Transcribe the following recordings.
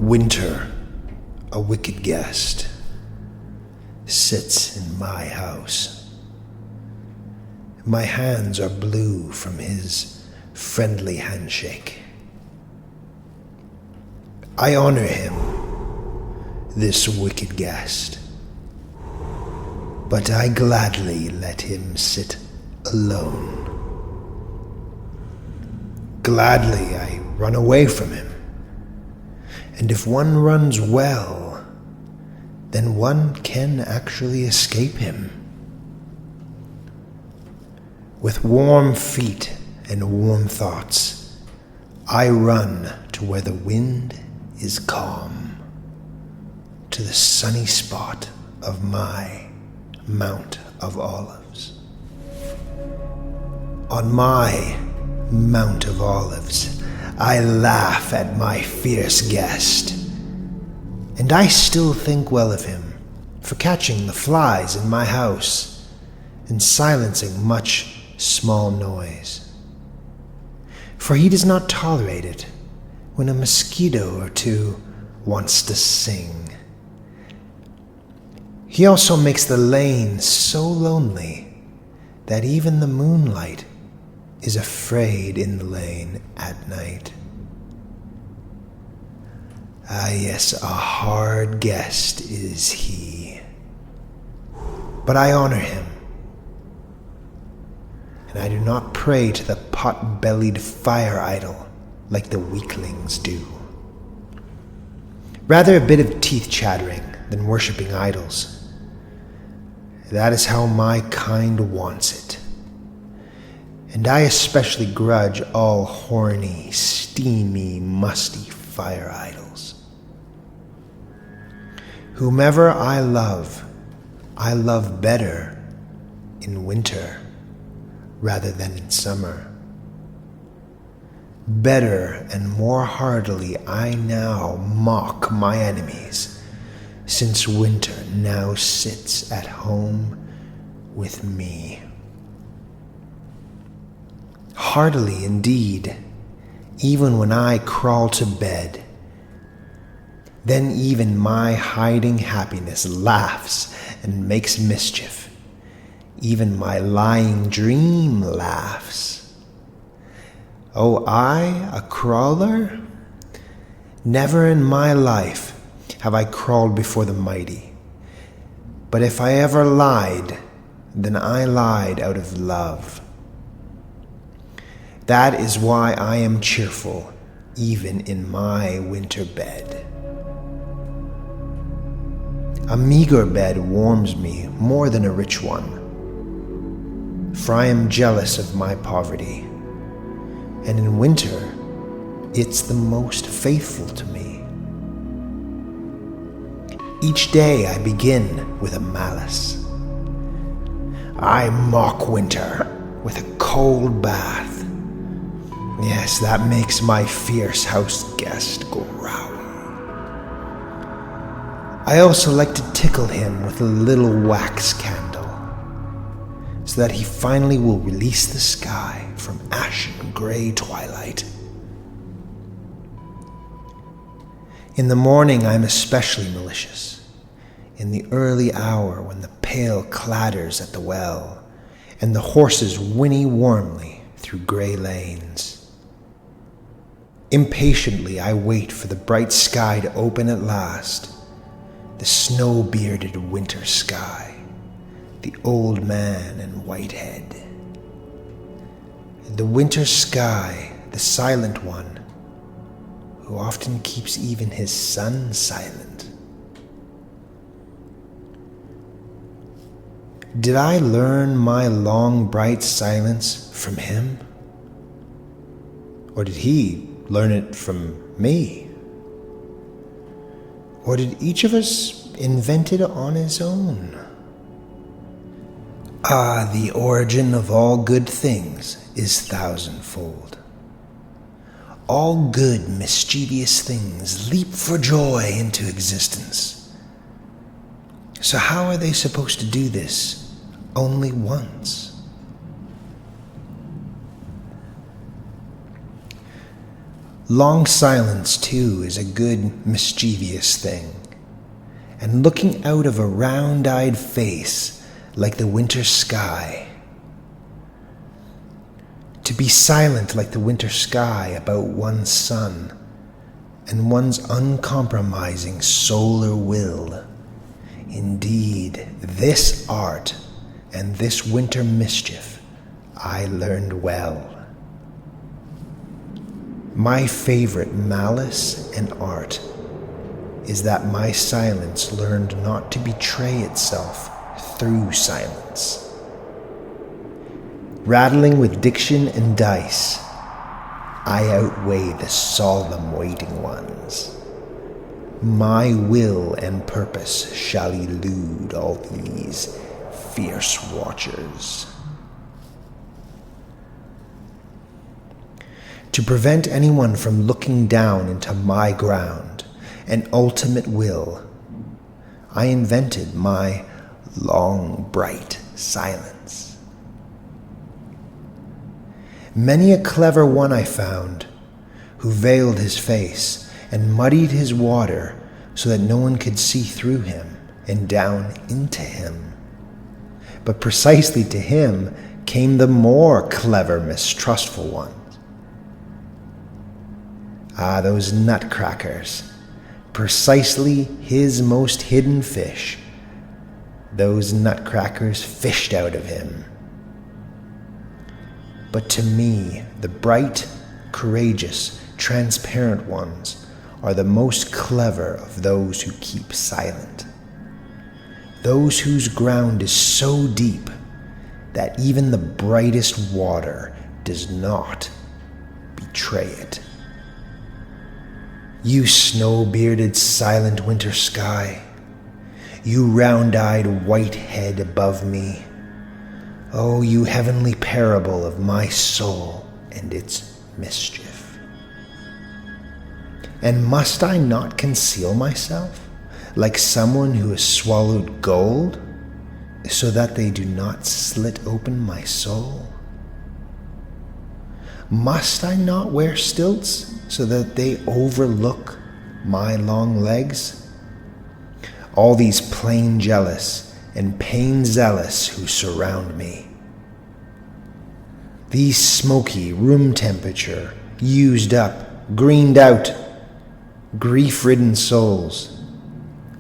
Winter, a wicked guest, sits in my house. My hands are blue from his friendly handshake. I honor him, this wicked guest, but I gladly let him sit alone. Gladly I run away from him, and if one runs well, then one can actually escape him. With warm feet and warm thoughts, I run to where the wind is calm, to the sunny spot of my Mount of Olives. On my Mount of Olives, I laugh at my fierce guest, and I still think well of him for catching the flies in my house and silencing much small noise. For he does not tolerate it when a mosquito or two wants to sing. He also makes the lane so lonely that even the moonlight is afraid in the lane at night. Ah, yes, a hard guest is he. But I honor him, and I do not pray to the pot-bellied fire idol like the weaklings do. Rather a bit of teeth chattering than worshipping idols. That is how my kind wants it. And I especially grudge all horny, steamy, musty fire idols. Whomever I love better in winter rather than in summer. Better and more heartily I now mock my enemies, since winter now sits at home with me. Heartily indeed, even when I crawl to bed. Then even my hiding happiness laughs and makes mischief. Even my lying dream laughs. Oh, I, a crawler? Never in my life have I crawled before the mighty. But if I ever lied, then I lied out of love. That is why I am cheerful, even in my winter bed. A meager bed warms me more than a rich one, for I am jealous of my poverty, and in winter, it's the most faithful to me. Each day I begin with a malice. I mock winter with a cold bath. Yes, that makes my fierce house guest growl. I also like to tickle him with a little wax candle, so that he finally will release the sky from ashen gray twilight. In the morning I am especially malicious, in the early hour when the pail clatters at the well, and the horses whinny warmly through gray lanes. Impatiently I wait for the bright sky to open at last, the snow-bearded winter sky, the old man and Whitehead. The winter sky, the silent one, who often keeps even his sun silent. Did I learn my long bright silence from him? Or did he learn it from me? Or did each of us invent it on his own? Ah, the origin of all good things is thousandfold. All good, mischievous things leap for joy into existence. So how are they supposed to do this only once? Long silence, too, is a good, mischievous thing, and looking out of a round-eyed face like the winter sky. To be silent like the winter sky about one's sun and one's uncompromising solar will. Indeed, this art and this winter mischief I learned well. My favorite malice and art is that my silence learned not to betray itself through silence. Rattling with diction and dice, I outweigh the solemn waiting ones. My will and purpose shall elude all these fierce watchers. To prevent anyone from looking down into my ground and ultimate will, I invented my long, bright silence. Many a clever one I found, who veiled his face and muddied his water so that no one could see through him and down into him. But precisely to him came the more clever, mistrustful ones. Ah, those nutcrackers, precisely his most hidden fish. Those nutcrackers fished out of him. But to me, the bright, courageous, transparent ones are the most clever of those who keep silent. Those whose ground is so deep that even the brightest water does not betray it. You snow-bearded, silent winter sky, you round-eyed white head above me, oh, you heavenly parable of my soul and its mischief. And must I not conceal myself, like someone who has swallowed gold, so that they do not slit open my soul? Must I not wear stilts, so that they overlook my long legs? All these plain jealous and pain zealous who surround me, these smoky, room temperature, used up, greened out, grief-ridden souls,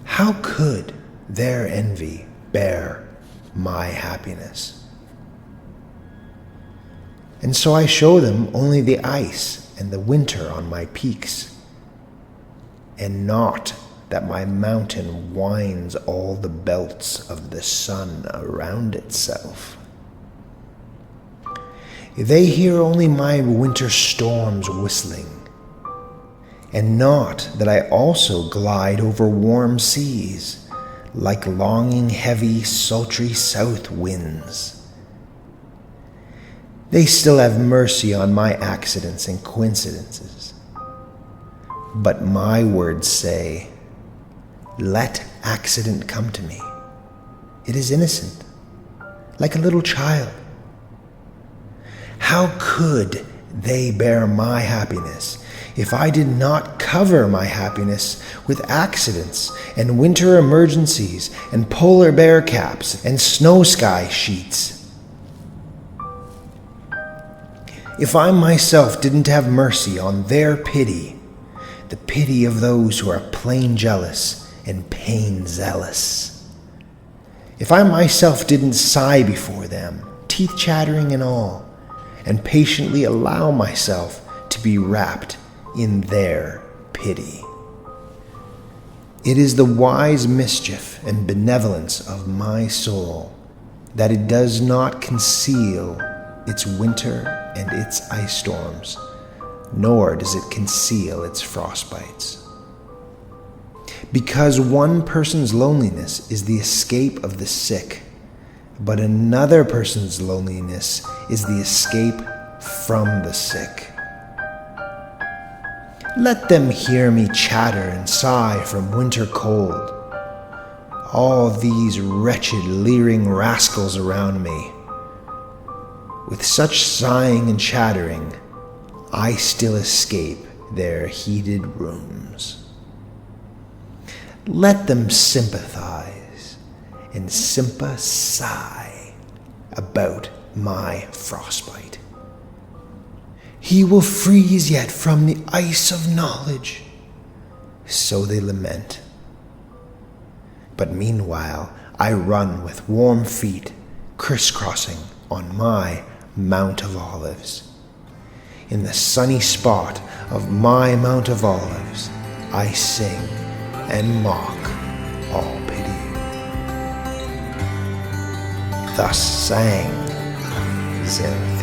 how could their envy bear my happiness? And so I show them only the ice and the winter on my peaks, and not that my mountain winds all the belts of the sun around itself. They hear only my winter storms whistling, and not that I also glide over warm seas, like longing, heavy, sultry south winds. They still have mercy on my accidents and coincidences. But my words say, let accident come to me. It is innocent, like a little child. How could they bear my happiness if I did not cover my happiness with accidents and winter emergencies and polar bear caps and snow sky sheets? If I myself didn't have mercy on their pity, the pity of those who are plain jealous and pain zealous, if I myself didn't sigh before them, teeth chattering and all, and patiently allow myself to be wrapped in their pity, it is the wise mischief and benevolence of my soul that it does not conceal its winter and its ice storms, nor does it conceal its frostbites. Because one person's loneliness is the escape of the sick, but another person's loneliness is the escape from the sick. Let them hear me chatter and sigh from winter cold. All these wretched, leering rascals around me. With such sighing and chattering, I still escape their heated rooms. Let them sympathize and sigh about my frostbite. He will freeze yet from the ice of knowledge, so they lament. But meanwhile I run with warm feet, crisscrossing on my Mount of Olives. In the sunny spot of my Mount of Olives, I sing and mock all pity. Thus sang Zarathustra.